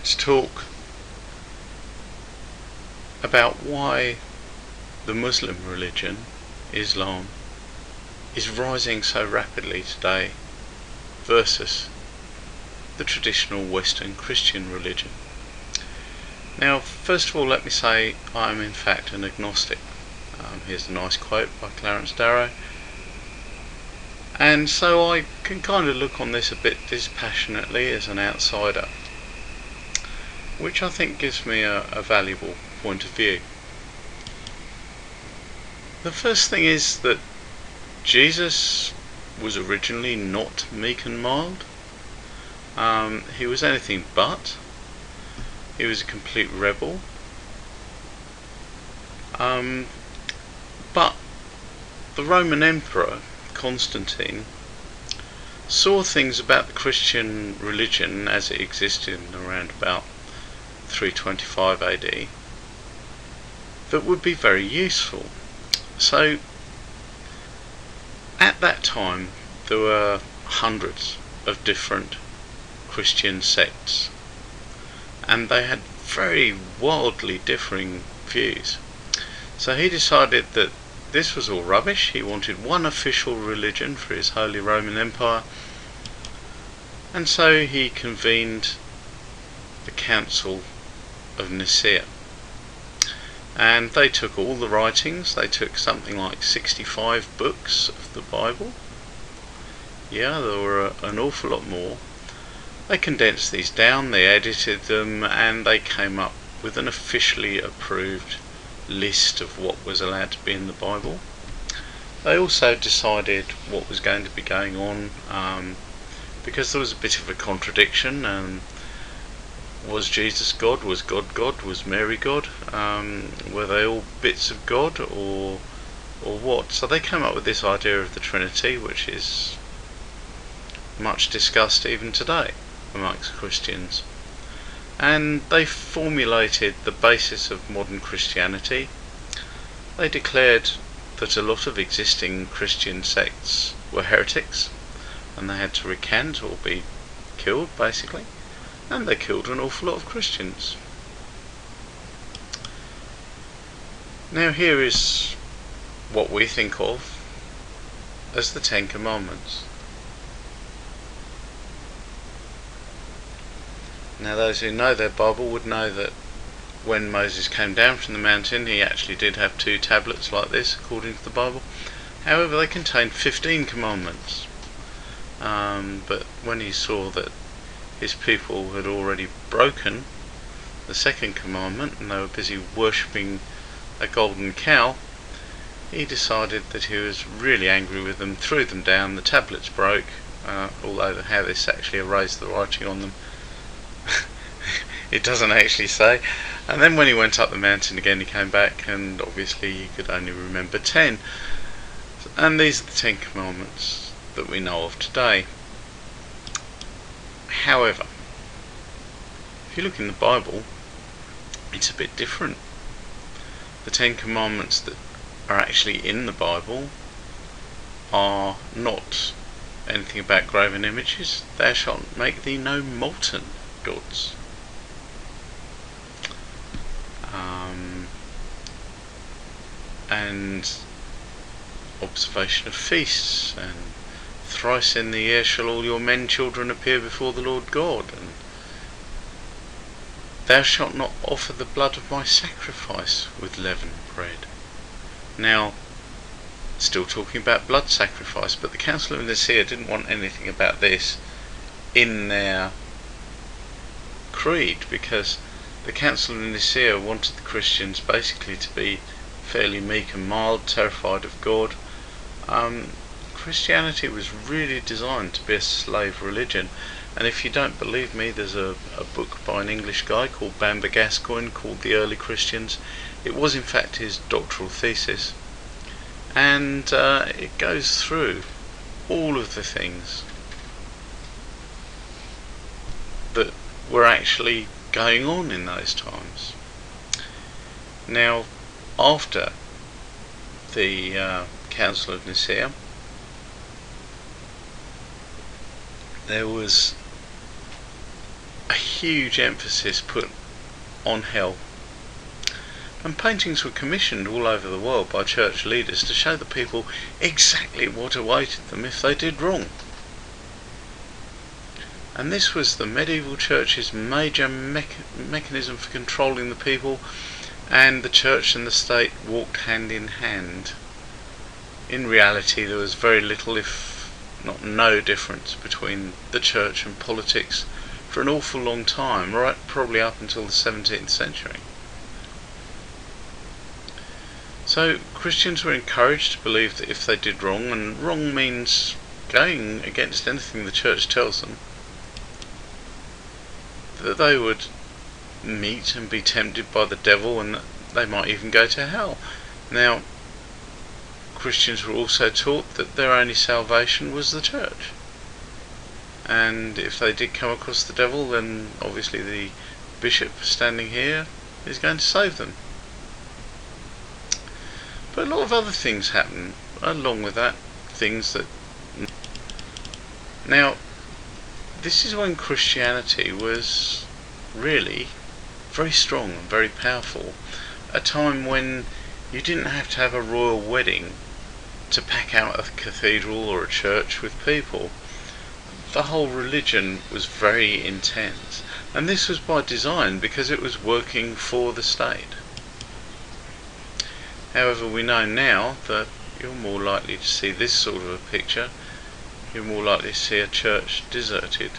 to talk about why the Muslim religion, Islam, is rising so rapidly today versus the traditional Western Christian religion. Now, first of all, let me say I am in fact an agnostic. Here's a nice quote by Clarence Darrow. And so I can kind of look on this a bit dispassionately as an outsider, which I think gives me a valuable point of view. The first thing is that Jesus was originally not meek and mild. He was anything but. He was a complete rebel. But the Roman Emperor, Constantine, saw things about the Christian religion as it existed around about 325 AD that would be very useful. So at that time there were hundreds of different Christian sects, and they had very wildly differing views. So he decided that this was all rubbish. He wanted one official religion for his Holy Roman Empire, and so he convened the Council of Nicaea, and they took all the writings. They took something like 65 books of the Bible. Yeah, there were an awful lot more. They condensed these down, they edited them, and they came up with an officially approved list of what was allowed to be in the Bible. They also decided what was going to be going on, because there was a bit of a contradiction. Was Jesus God? Was God God? Was Mary God? Were they all bits of God, or what? So they came up with this idea of the Trinity, which is much discussed even today amongst Christians. And they formulated the basis of modern Christianity. They declared that a lot of existing Christian sects were heretics, and they had to recant or be killed, basically. And they killed an awful lot of Christians. Now here is what we think of as the Ten Commandments. Now those who know their Bible would know that when Moses came down from the mountain, he actually did have 2 tablets like this, according to the Bible. However, they contained 15 commandments. But when he saw that his people had already broken the 2nd commandment, and they were busy worshipping a golden cow, he decided that he was really angry with them, threw them down. The tablets broke, although how this actually erased the writing on them it doesn't actually say. And then when he went up the mountain again, he came back, and obviously he could only remember 10. And these are the 10 commandments that we know of today. However, if you look in the Bible, it's a bit different. The 10 commandments that are actually in the Bible are not anything about graven images. Thou shalt make thee no molten gods. And observation of feasts, and thrice in the year shall all your men children appear before the Lord God, and thou shalt not offer the blood of my sacrifice with leavened bread. Now, still talking about blood sacrifice, but the Council of Nicaea didn't want anything about this in their creed, because the Council of Nicaea wanted the Christians basically to be fairly meek and mild, terrified of God. Christianity was really designed to be a slave religion, and if you don't believe me, there's a book by an English guy called Bamber Gascoigne called The Early Christians. It was in fact his doctoral thesis, and it goes through all of the things that were actually going on in those times. Now, after the Council of Nicaea, there was a huge emphasis put on hell. And paintings were commissioned all over the world by church leaders to show the people exactly what awaited them if they did wrong. And this was the medieval church's major mechanism for controlling the people, and the church and the state walked hand in hand. In reality, there was very little, if not no difference between the church and politics for an awful long time, right, probably up until the 17th century. So Christians were encouraged to believe that if they did wrong, and wrong means going against anything the church tells them, that they would meet and be tempted by the devil, and that they might even go to hell. Now, Christians were also taught that their only salvation was the church, and if they did come across the devil, then obviously the bishop standing here is going to save them. But a lot of other things happen along with that, things that... Now, this is when Christianity was really very strong and very powerful, a time when you didn't have to have a royal wedding to pack out a cathedral or a church with people. The whole religion was very intense, and this was by design because it was working for the state. However, we know now that you're more likely to see this sort of a picture. You're more likely to see a church deserted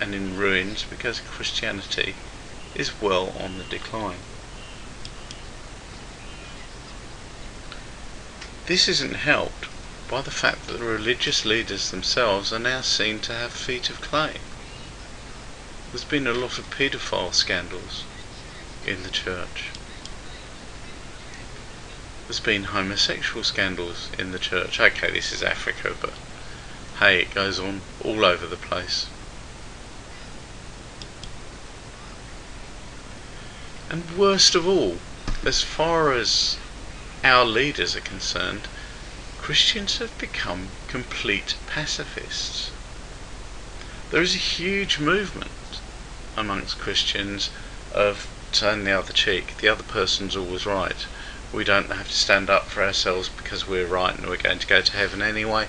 and in ruins because Christianity is well on the decline. This isn't helped by the fact that the religious leaders themselves are now seen to have feet of clay. There's been a lot of paedophile scandals in the church. There's been homosexual scandals in the church. Okay, this is Africa, but hey, it goes on all over the place. And worst of all, as far as our leaders are concerned, Christians have become complete pacifists. There is a huge movement amongst Christians of turn the other cheek. The other person's always right. We don't have to stand up for ourselves because we're right and we're going to go to heaven anyway.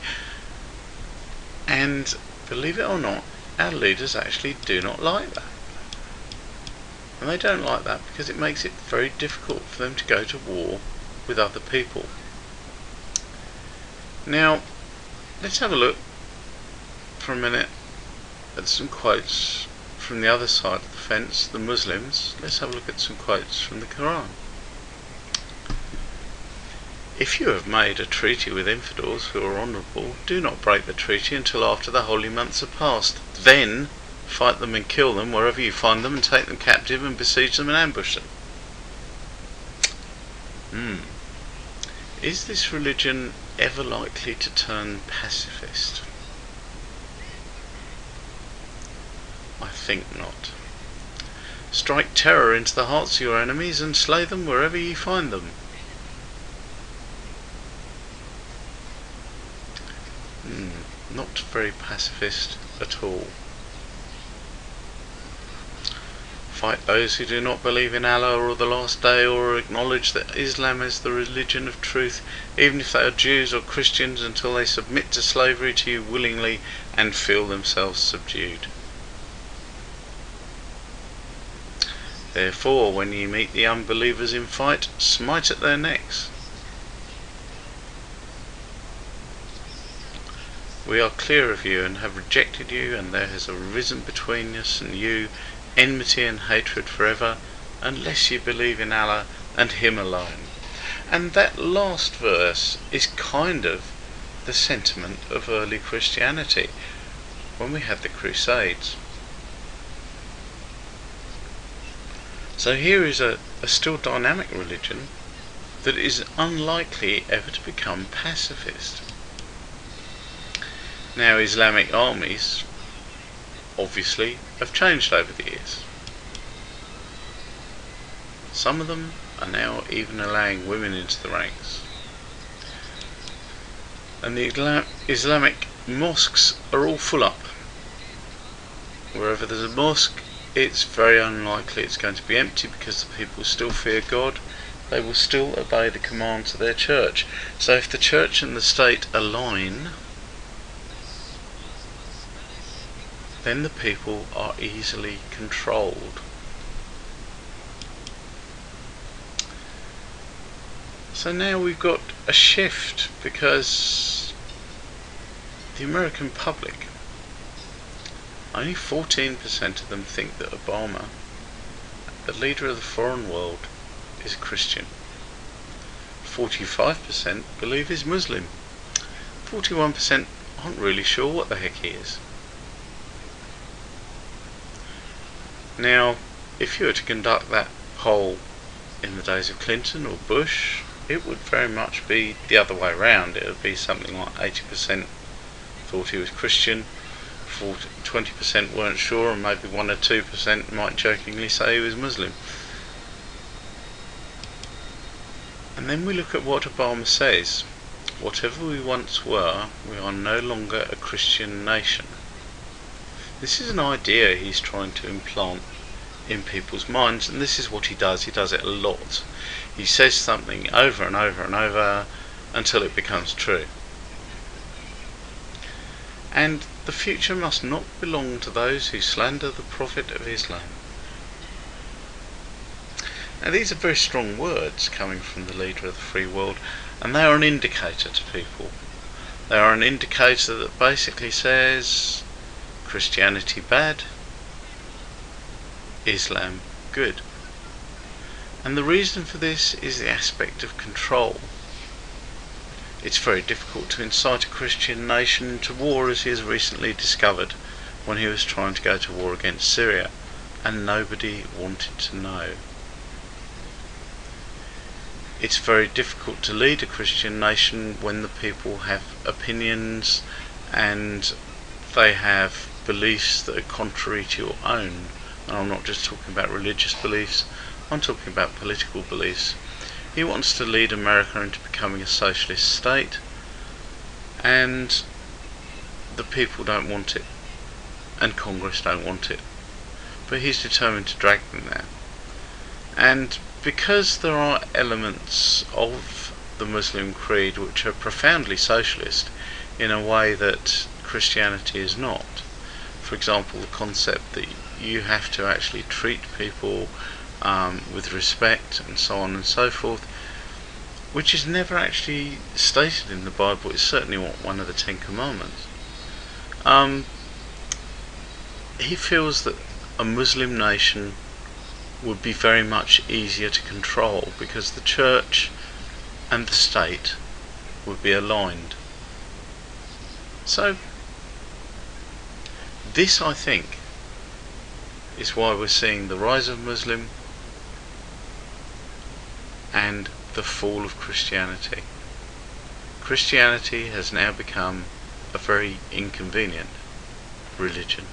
And believe it or not, our leaders actually do not like that. And they don't like that because it makes it very difficult for them to go to war with other people. Now, let's have a look for a minute at some quotes from the other side of the fence, the Muslims. Let's have a look at some quotes from the Quran. If you have made a treaty with infidels who are honourable, do not break the treaty until after the holy months are past. Then fight them and kill them wherever you find them, and take them captive and besiege them and ambush them. Is this religion ever likely to turn pacifist? I think not. Strike terror into the hearts of your enemies and slay them wherever you find them. Not very pacifist at all. Fight those who do not believe in Allah or the last day, or acknowledge that Islam is the religion of truth, even if they are Jews or Christians, until they submit to slavery to you willingly and feel themselves subdued. Therefore, when you meet the unbelievers in fight, smite at their necks. We are clear of you and have rejected you, and there has arisen between us and you enmity and hatred forever, unless you believe in Allah and Him alone. And that last verse is kind of the sentiment of early Christianity when we had the Crusades. So here is a still dynamic religion that is unlikely ever to become pacifist. Now, Islamic armies obviously have changed over the years. Some of them are now even allowing women into the ranks. And the Islamic mosques are all full up. Wherever there's a mosque, it's very unlikely it's going to be empty, because the people still fear God. They will still obey the commands of their church. So if the church and the state align, then the people are easily controlled. So now we've got a shift, because the American public, only 14% of them think that Obama, the leader of the foreign world, is a Christian. 45% believe he's Muslim. 41% aren't really sure what the heck he is. Now, if you were to conduct that poll in the days of Clinton or Bush, it would very much be the other way around. It would be something like 80% thought he was Christian, 20% weren't sure, and maybe 1 or 2% might jokingly say he was Muslim. And then we look at what Obama says. Whatever we once were, we are no longer a Christian nation. This is an idea he's trying to implant in people's minds, and this is what he does. He does it a lot. He says something over and over and over until it becomes true. And the future must not belong to those who slander the Prophet of Islam. Now, these are very strong words coming from the leader of the free world, and they are an indicator to people. They are an indicator that basically says Christianity bad, Islam good. And the reason for this is the aspect of control. It's very difficult to incite a Christian nation into war, as he has recently discovered when he was trying to go to war against Syria, and nobody wanted to know. It's very difficult to lead a Christian nation when the people have opinions and they have beliefs that are contrary to your own. And I'm not just talking about religious beliefs, I'm talking about political beliefs. He wants to lead America into becoming a socialist state, and the people don't want it, and Congress don't want it, but he's determined to drag them there. And because there are elements of the Muslim creed which are profoundly socialist in a way that Christianity is not, for example, the concept that you have to actually treat people with respect and so on and so forth, which is never actually stated in the Bible. It's certainly one of the Ten Commandments. He feels that a Muslim nation would be very much easier to control, because the church and the state would be aligned. So this, I think, is why we're seeing the rise of Muslim and the fall of Christianity. Christianity has now become a very inconvenient religion.